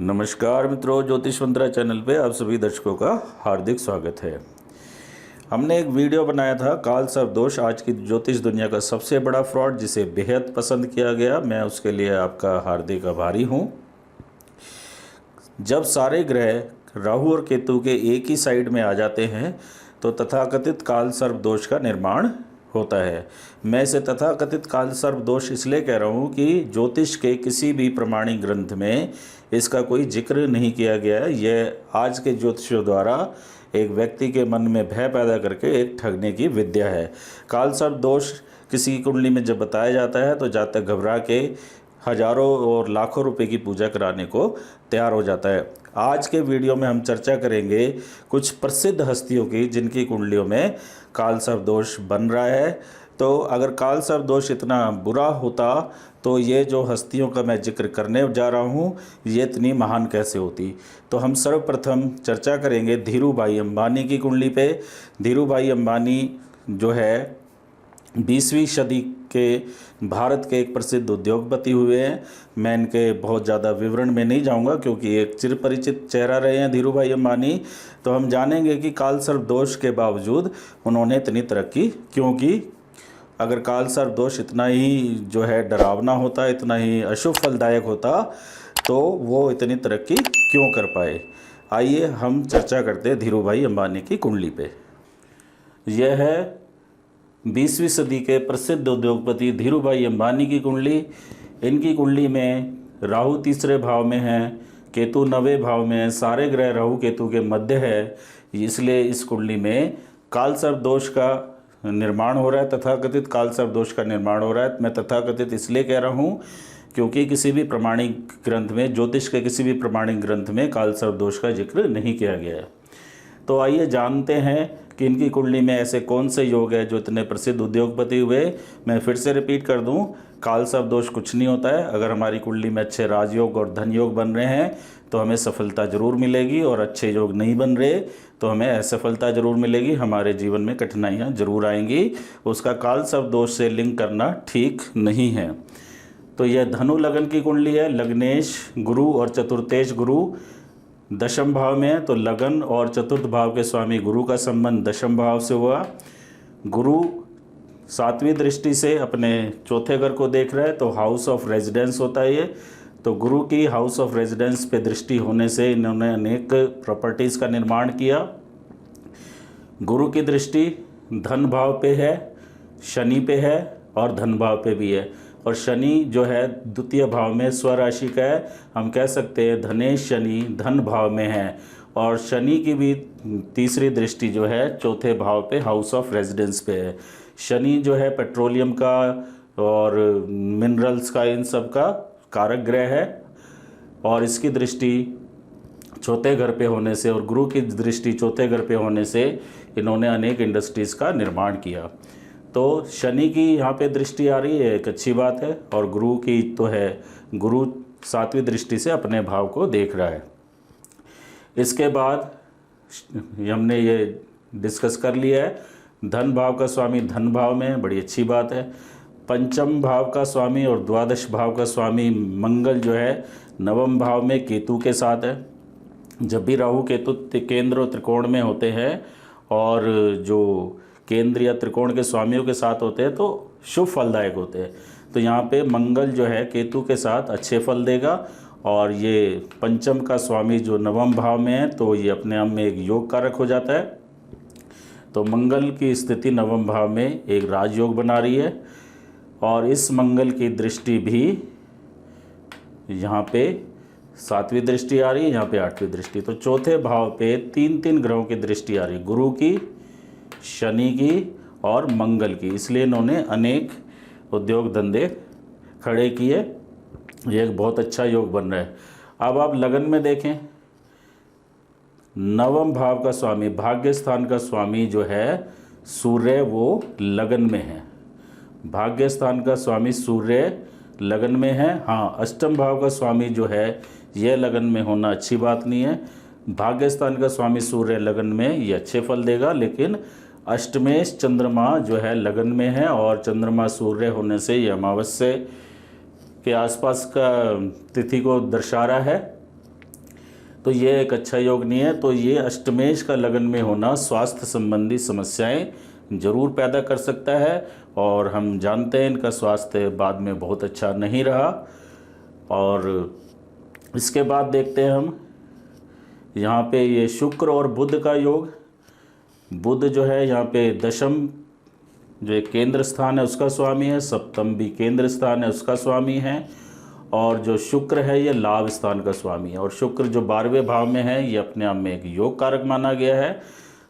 नमस्कार मित्रों, ज्योतिष मंत्रा चैनल पे आप सभी दर्शकों का हार्दिक स्वागत है। हमने एक वीडियो बनाया था काल सर्प दोष, आज की ज्योतिष दुनिया का सबसे बड़ा फ्रॉड, जिसे बेहद पसंद किया गया। मैं उसके लिए आपका हार्दिक आभारी हूँ। जब सारे ग्रह राहु और केतु के एक ही साइड में आ जाते हैं तो तथाकथित काल सर्प दोष का निर्माण होता है। मैं इसे तथाकथित काल सर्प दोष इसलिए कह रहा हूँ कि ज्योतिष के किसी भी प्रमाणिक ग्रंथ में इसका कोई जिक्र नहीं किया गया है। यह आज के ज्योतिषियों द्वारा एक व्यक्ति के मन में भय पैदा करके एक ठगने की विद्या है। काल सर्प दोष किसी की कुंडली में जब बताया जाता है तो जातक घबरा के हजारों और लाखों रुपए की पूजा कराने को तैयार हो जाता है। आज के वीडियो में हम चर्चा करेंगे कुछ प्रसिद्ध हस्तियों की जिनकी कुंडलियों में काल सर्प दोष बन रहा है। तो अगर काल सर्प दोष इतना बुरा होता तो ये जो हस्तियों का मैं जिक्र करने जा रहा हूँ ये इतनी महान कैसे होती। तो हम सर्वप्रथम चर्चा करेंगे धीरू भाई अंबानी की कुंडली पे। धीरू भाई अंबानी जो है 20वीं सदी के भारत के एक प्रसिद्ध उद्योगपति हुए हैं। मैं इनके बहुत ज़्यादा विवरण में नहीं जाऊंगा क्योंकि एक चिरपरिचित चेहरा रहे हैं धीरू भाई अंबानी। तो हम जानेंगे कि काल सर्प दोष के बावजूद उन्होंने इतनी तरक्की क्यों की। अगर काल सर्प दोष इतना ही जो है डरावना होता, इतना ही अशुभ फलदायक होता तो वो इतनी तरक्की क्यों कर पाए। आइए हम चर्चा करते हैं धीरू भाई अंबानी की कुंडली पे। यह है 20वीं सदी के प्रसिद्ध उद्योगपति धीरू भाई अंबानी की कुंडली। इनकी कुंडली में राहु तीसरे भाव में है, केतु 9वें भाव में है, सारे ग्रह राहु केतु के मध्य है। इसलिए इस कुंडली में काल सर्प दोष का निर्माण हो रहा है, तथाकथित काल सर्प दोष का निर्माण हो रहा है। मैं तथाकथित इसलिए कह रहा हूँ क्योंकि किसी भी प्रमाणिक ग्रंथ में, ज्योतिष के किसी भी प्रमाणिक ग्रंथ में काल सर्प दोष का जिक्र नहीं किया गया है। तो आइए जानते हैं कि इनकी कुंडली में ऐसे कौन से योग है जो इतने प्रसिद्ध उद्योगपति हुए। मैं फिर से रिपीट कर दूं, काल सर्प दोष कुछ नहीं होता है। अगर हमारी कुंडली में अच्छे राजयोग और धन योग बन रहे हैं तो हमें सफलता जरूर मिलेगी, और अच्छे योग नहीं बन रहे तो हमें असफलता जरूर मिलेगी, हमारे जीवन में कठिनाइयाँ जरूर आएंगी। उसका काल सर्प दोष से लिंक करना ठीक नहीं है। तो यह धनु लगन की कुंडली है। लग्नेश गुरु और चतुर्थेश गुरु दशम भाव में है, तो लगन और चतुर्थ भाव के स्वामी गुरु का संबंध दशम भाव से हुआ। गुरु 7वीं दृष्टि से अपने चौथे घर को देख रहा है, तो हाउस ऑफ रेजिडेंस होता है ये। तो गुरु की हाउस ऑफ रेजिडेंस पे दृष्टि होने से इन्होंने अनेक प्रॉपर्टीज़ का निर्माण किया। गुरु की दृष्टि धन भाव पे है, शनि पे है और धन भाव पे भी है। और शनि जो है द्वितीय भाव में स्वराशि का है, हम कह सकते हैं धनेश शनि धन भाव में है। और शनि की भी तीसरी दृष्टि जो है चौथे भाव पे हाउस ऑफ रेजिडेंस पे है। शनि जो है पेट्रोलियम का और मिनरल्स का, इन सब का कारक ग्रह है, और इसकी दृष्टि चौथे घर पे होने से और गुरु की दृष्टि चौथे घर पे होने से इन्होंने अनेक इंडस्ट्रीज़ का निर्माण किया। तो शनि की यहाँ पे दृष्टि आ रही है, एक अच्छी बात है। और गुरु की तो है, गुरु 7वीं दृष्टि से अपने भाव को देख रहा है। इसके बाद हमने ये डिस्कस कर लिया है, धन भाव का स्वामी धन भाव में है, बड़ी अच्छी बात है। पंचम भाव का स्वामी और द्वादश भाव का स्वामी मंगल जो है 9वें भाव में केतु के साथ है। जब भी राहु केतु केंद्र और त्रिकोण में होते हैं और जो केंद्र या त्रिकोण के स्वामियों के साथ होते हैं तो शुभ फलदायक होते हैं। तो यहाँ पे मंगल जो है केतु के साथ अच्छे फल देगा। और ये पंचम का स्वामी जो 9वें भाव में है तो ये अपने आप में एक योग कारक हो जाता है। तो मंगल की स्थिति 9वें भाव में एक राजयोग बना रही है, और इस मंगल की दृष्टि भी यहाँ पे 7वीं दृष्टि आ रही है, यहाँ पे 8वीं दृष्टि। तो चौथे भाव पे 3 ग्रहों की दृष्टि आ रही है, गुरु की, शनि की और मंगल की। इसलिए इन्होंने अनेक उद्योग धंधे खड़े किए। ये एक बहुत अच्छा योग बन रहा है। अब आप लगन में देखें, 9वें भाव का स्वामी, भाग्य स्थान का स्वामी जो है सूर्य, वो लगन में है। भाग्य स्थान का स्वामी सूर्य लगन में है। हाँ, अष्टम भाव का स्वामी जो है यह लगन में होना अच्छी बात नहीं है। भाग्य स्थान का स्वामी सूर्य लगन में, ये अच्छे फल देगा, लेकिन अष्टमेश चंद्रमा जो है लगन में है, और चंद्रमा सूर्य होने से ये अमावस्या के आसपास का तिथि को दर्शा रहा है। तो ये एक अच्छा योग नहीं है। तो ये अष्टमेश का लगन में होना स्वास्थ्य संबंधी समस्याएं जरूर पैदा कर सकता है, और हम जानते हैं इनका स्वास्थ्य बाद में बहुत अच्छा नहीं रहा। और इसके बाद देखते हैं हम यहाँ पे ये शुक्र और बुध का योग। बुध जो है यहाँ पे दशम जो एक केंद्र स्थान है उसका स्वामी है, सप्तम भी केंद्र स्थान है उसका स्वामी है, और जो शुक्र है ये लाभ स्थान का स्वामी है। और शुक्र जो 12वें भाव में है ये अपने आप में एक योग कारक माना गया है।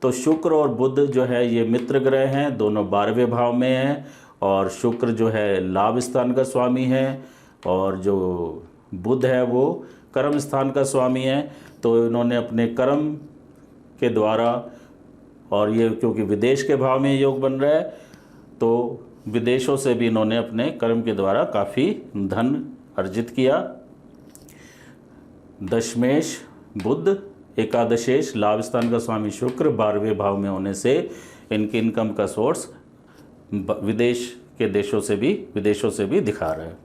तो शुक्र और बुध जो है ये मित्र ग्रह हैं, दोनों 12वें भाव में हैं, और शुक्र जो है लाभ स्थान का स्वामी है, और जो बुध है वो कर्म स्थान का स्वामी है। तो इन्होंने अपने कर्म के द्वारा, और ये क्योंकि विदेश के भाव में योग बन रहा है, तो विदेशों से भी इन्होंने अपने कर्म के द्वारा काफ़ी धन अर्जित किया। दशमेश बुध, एकादशेश लाभ स्थान का स्वामी शुक्र 12वें भाव में होने से इनकी इनकम का सोर्स विदेश के विदेशों से भी दिखा रहा है।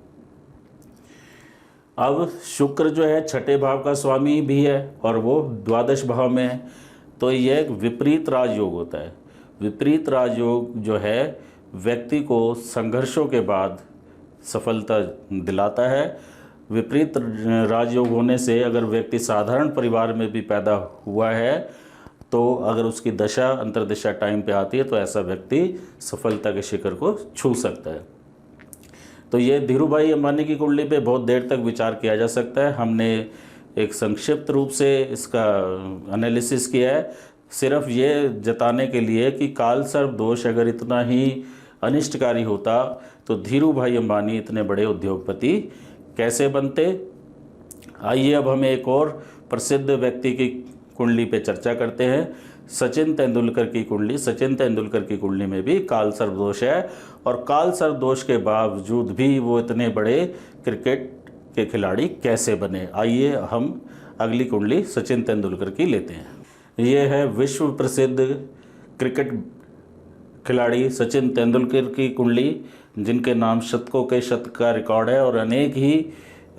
अब शुक्र जो है 6ठे भाव का स्वामी भी है और वो द्वादश भाव में है। तो यह एक विपरीत राजयोग होता है। विपरीत राजयोग जो है व्यक्ति को संघर्षों के बाद सफलता दिलाता है। विपरीत राजयोग होने से अगर व्यक्ति साधारण परिवार में भी पैदा हुआ है, तो अगर उसकी दशा अंतर्दशा टाइम पे आती है तो ऐसा व्यक्ति सफलता के शिखर को छू सकता है। तो ये धीरू भाई अंबानी की कुंडली पे बहुत देर तक विचार किया जा सकता है। हमने एक संक्षिप्त रूप से इसका एनालिसिस किया है, सिर्फ ये जताने के लिए कि काल सर्प दोष अगर इतना ही अनिष्टकारी होता तो धीरू भाई अंबानी इतने बड़े उद्योगपति कैसे बनते। आइए अब हम एक और प्रसिद्ध व्यक्ति की कुंडली पे चर्चा करते हैं, सचिन तेंदुलकर की कुंडली। सचिन तेंदुलकर की कुंडली में भी काल सर्प दोष है, और काल सर्प दोष के बावजूद भी वो इतने बड़े क्रिकेट के खिलाड़ी कैसे बने। आइए हम अगली कुंडली सचिन तेंदुलकर की लेते हैं। ये है विश्व प्रसिद्ध क्रिकेट खिलाड़ी सचिन तेंदुलकर की कुंडली, जिनके नाम शतकों के शतक का रिकॉर्ड है, और अनेक ही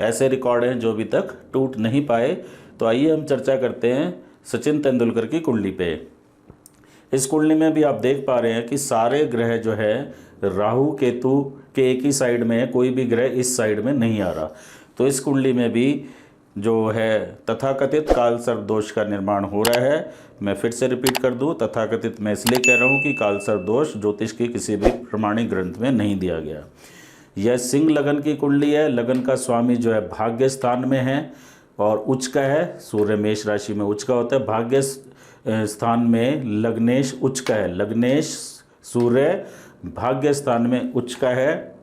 ऐसे रिकॉर्ड हैं जो अभी तक टूट नहीं पाए। तो आइए हम चर्चा करते हैं सचिन तेंदुलकर की कुंडली पे। इस कुंडली में भी आप देख पा रहे हैं कि सारे ग्रह जो है राहु केतु के एक ही साइड में है, कोई भी ग्रह इस साइड में नहीं आ रहा। तो इस कुंडली में भी जो है तथाकथित काल सर्प दोष का निर्माण हो रहा है। मैं फिर से रिपीट कर दूं, तथाकथित मैं इसलिए कह रहा हूं कि काल सर्प दोष ज्योतिष के किसी भी प्रमाणिक ग्रंथ में नहीं दिया गया। यह सिंह लगन की कुंडली है। लगन का स्वामी जो है भाग्य स्थान में है और उच्च का है। सूर्य मेष राशि में उच्च का होता है। भाग्य स्थान में लग्नेश उच्च का है। लग्नेश सूर्य भाग्य स्थान में उच्च का है,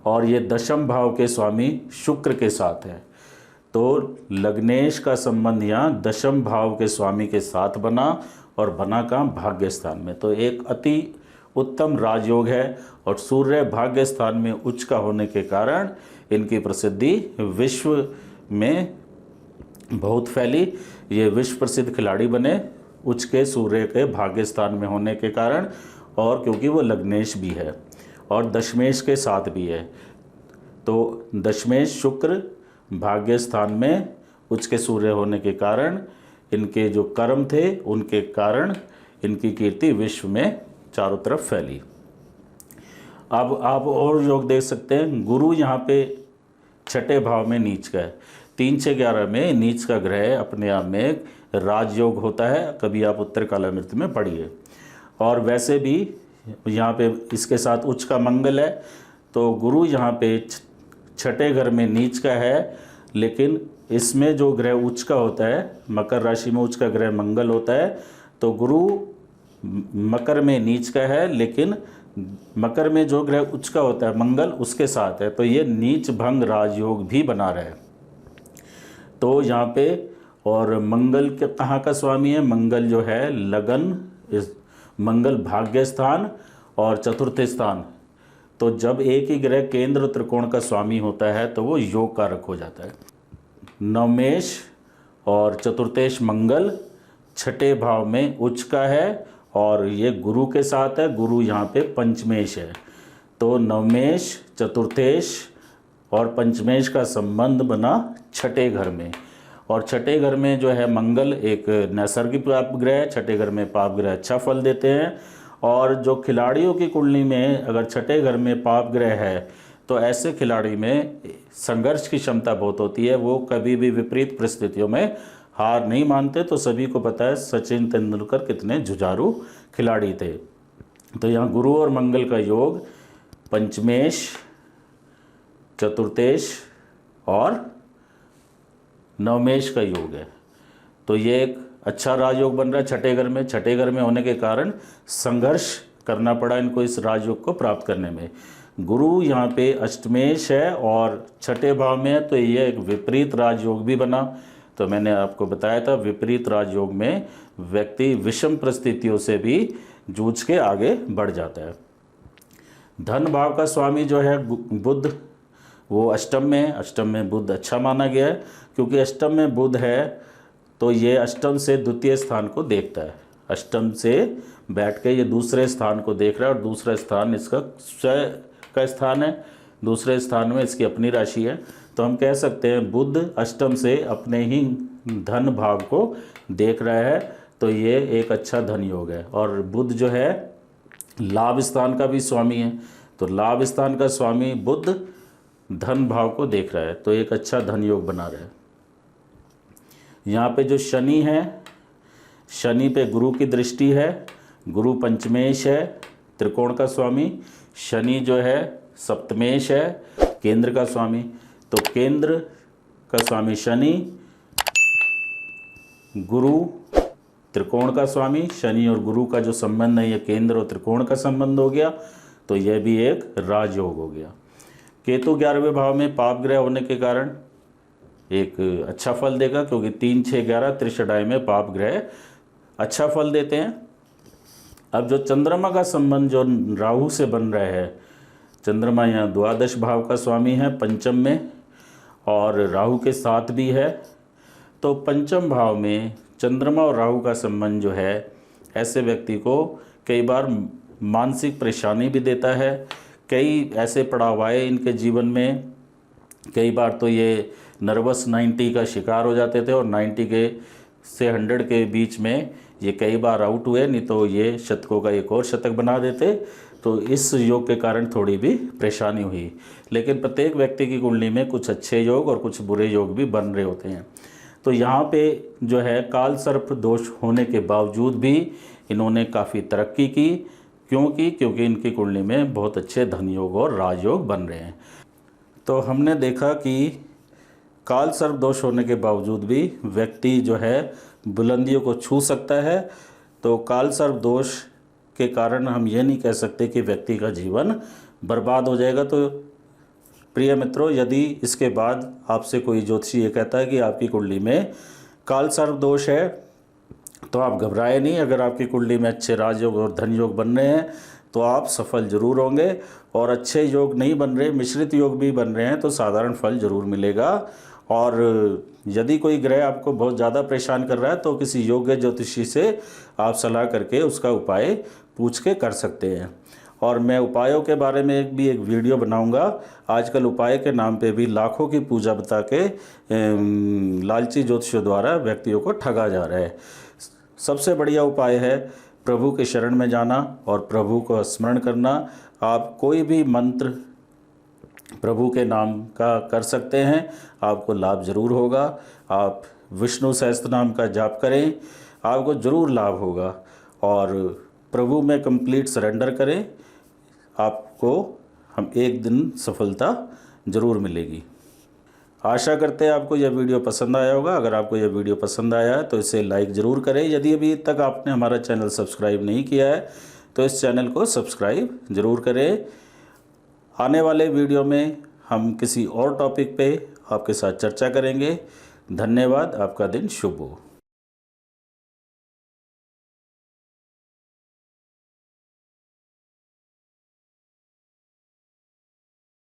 और ये दशम भाव के स्वामी शुक्र के साथ है। तो लग्नेश का संबंध यहाँ दशम भाव के स्वामी के साथ बना, और बना कहाँ भाग्य स्थान में। तो एक अति उत्तम राजयोग है, और सूर्य भाग्य स्थान में उच्च का होने के कारण इनकी प्रसिद्धि विश्व में बहुत फैली। ये विश्व प्रसिद्ध खिलाड़ी बने उच्च के सूर्य के भाग्य स्थान में होने के कारण, और क्योंकि वो लग्नेश भी है और दशमेश के साथ भी है। तो दशमेश शुक्र भाग्य स्थान में उच्च के सूर्य होने के कारण इनके जो कर्म थे उनके कारण इनकी कीर्ति विश्व में चारों तरफ फैली। अब आप और योग देख सकते हैं। गुरु यहाँ पे 6ठे भाव में नीच का है। 3, 6, 11 में नीच का ग्रह अपने आप में एक राजयोग होता है। कभी आप उत्तर कालामृत में पढ़िए। और वैसे भी यहाँ पे इसके साथ उच्च का मंगल है। तो गुरु यहाँ पे 6ठे घर में नीच का है, लेकिन इसमें जो ग्रह उच्च का होता है, मकर राशि में उच्च का ग्रह मंगल होता है। तो गुरु मकर में नीच का है, लेकिन मकर में जो ग्रह उच्च का होता है मंगल उसके साथ है। तो ये नीच भंग राजयोग भी बना रहा है। तो यहाँ पे और मंगल के कहाँ का स्वामी है? मंगल जो है लगन, मंगल भाग्य स्थान और चतुर्थ स्थान। तो जब एक ही ग्रह केंद्र त्रिकोण का स्वामी होता है तो वो योग कारक हो जाता है। नवमेश और चतुर्थेश मंगल 6ठे भाव में उच्च का है, और ये गुरु के साथ है। गुरु यहाँ पे पंचमेश है। तो नवमेश, चतुर्थेश और पंचमेश का संबंध बना 6ठे घर में, और छठे घर में जो है मंगल एक नैसर्गिक पाप ग्रह है, छठे घर में पाप ग्रह अच्छा फल देते हैं। और जो खिलाड़ियों की कुंडली में अगर छठे घर में पाप ग्रह है तो ऐसे खिलाड़ी में संघर्ष की क्षमता बहुत होती है, वो कभी भी विपरीत परिस्थितियों में हार नहीं मानते। तो सभी को पता है सचिन तेंदुलकर कितने जुझारू खिलाड़ी थे। तो यहाँ गुरु और मंगल का योग पंचमेश, चतुर्थेश और नवमेश का योग है। तो ये एक अच्छा राजयोग बन रहा है छठे घर में। छठे घर में होने के कारण संघर्ष करना पड़ा इनको इस राजयोग को प्राप्त करने में। गुरु यहाँ पे अष्टमेश है और छठे भाव में है, तो ये एक विपरीत राजयोग भी बना। तो मैंने आपको बताया था विपरीत राजयोग में व्यक्ति विषम परिस्थितियों से भी जूझ के आगे बढ़ जाता है। धन भाव का स्वामी जो है बुध, वो अष्टम में है। अष्टम में बुध अच्छा माना गया है, क्योंकि अष्टम में बुध है तो ये अष्टम से द्वितीय स्थान को देखता है। अष्टम से बैठ के ये दूसरे स्थान को देख रहा है और दूसरा स्थान इसका स्वयं का स्थान है। दूसरे स्थान में इसकी अपनी राशि है। तो हम कह सकते हैं बुध अष्टम से अपने ही धन भाव को देख रहा है, तो ये एक अच्छा धन योग है। और बुध जो है लाभ स्थान का भी स्वामी है, तो लाभ स्थान का स्वामी बुध धन भाव को देख रहा है, तो एक अच्छा धन योग बना रहा है। यहाँ पे जो शनि है, शनि पे गुरु की दृष्टि है। गुरु पंचमेश है, त्रिकोण का स्वामी। शनि जो है सप्तमेश है, केंद्र का स्वामी। तो केंद्र का स्वामी शनि, गुरु त्रिकोण का स्वामी। शनि और गुरु का जो संबंध है ये केंद्र और त्रिकोण का संबंध हो गया, तो यह भी एक राजयोग हो गया। केतु 11वें भाव में पाप ग्रह होने के कारण एक अच्छा फल देगा, क्योंकि 3, 6, 11 त्रिषडाई में पाप ग्रह अच्छा फल देते हैं। अब जो चंद्रमा का संबंध जो राहु से बन रहा है, चंद्रमा यहाँ द्वादश भाव का स्वामी है, पंचम में, और राहु के साथ भी है। तो पंचम भाव में चंद्रमा और राहु का संबंध जो है ऐसे व्यक्ति को कई बार मानसिक परेशानी भी देता है। कई ऐसे पड़ाव आए इनके जीवन में, कई बार तो ये नर्वस 90 का शिकार हो जाते थे और 90 के से 100 के बीच में ये कई बार आउट हुए, नहीं तो ये शतकों का एक और शतक बना देते। तो इस योग के कारण थोड़ी भी परेशानी हुई। लेकिन प्रत्येक व्यक्ति की कुंडली में कुछ अच्छे योग और कुछ बुरे योग भी बन रहे होते हैं। तो यहाँ पे जो है काल सर्प दोष होने के बावजूद भी इन्होंने काफ़ी तरक्की की। क्योंकि इनकी कुंडली में बहुत अच्छे धन योग और राजयोग बन रहे हैं। तो हमने देखा कि काल सर्प दोष होने के बावजूद भी व्यक्ति जो है बुलंदियों को छू सकता है। तो काल सर्प दोष के कारण हम ये नहीं कह सकते कि व्यक्ति का जीवन बर्बाद हो जाएगा। तो प्रिय मित्रों, यदि इसके बाद आपसे कोई ज्योतिषी ये कहता है कि आपकी कुंडली में काल सर्प दोष है, तो आप घबराए नहीं। अगर आपकी कुंडली में अच्छे राजयोग और धन योग बन रहे हैं तो आप सफल जरूर होंगे। और अच्छे योग नहीं बन रहे, मिश्रित योग भी बन रहे हैं, तो साधारण फल जरूर मिलेगा। और यदि कोई ग्रह आपको बहुत ज़्यादा परेशान कर रहा है तो किसी योग्य ज्योतिषी से आप सलाह करके उसका उपाय पूछ के कर सकते हैं। और मैं उपायों के बारे में एक वीडियो बनाऊंगा। आजकल उपाय के नाम पे भी लाखों की पूजा बता के लालची ज्योतिषियों द्वारा व्यक्तियों को ठगा जा रहा है। सबसे बढ़िया उपाय है प्रभु के शरण में जाना और प्रभु को स्मरण करना। आप कोई भी मंत्र प्रभु के नाम का कर सकते हैं, आपको लाभ जरूर होगा। आप विष्णु सहस्त्र नाम का जाप करें, आपको जरूर लाभ होगा। और प्रभु में कंप्लीट सरेंडर करें, आपको हम एक दिन सफलता जरूर मिलेगी। आशा करते हैं आपको यह वीडियो पसंद आया होगा। अगर आपको यह वीडियो पसंद आया है तो इसे लाइक ज़रूर करें। यदि अभी तक आपने हमारा चैनल सब्सक्राइब नहीं किया है तो इस चैनल को सब्सक्राइब ज़रूर करें। आने वाले वीडियो में हम किसी और टॉपिक पे आपके साथ चर्चा करेंगे। धन्यवाद। आपका दिन शुभ हो।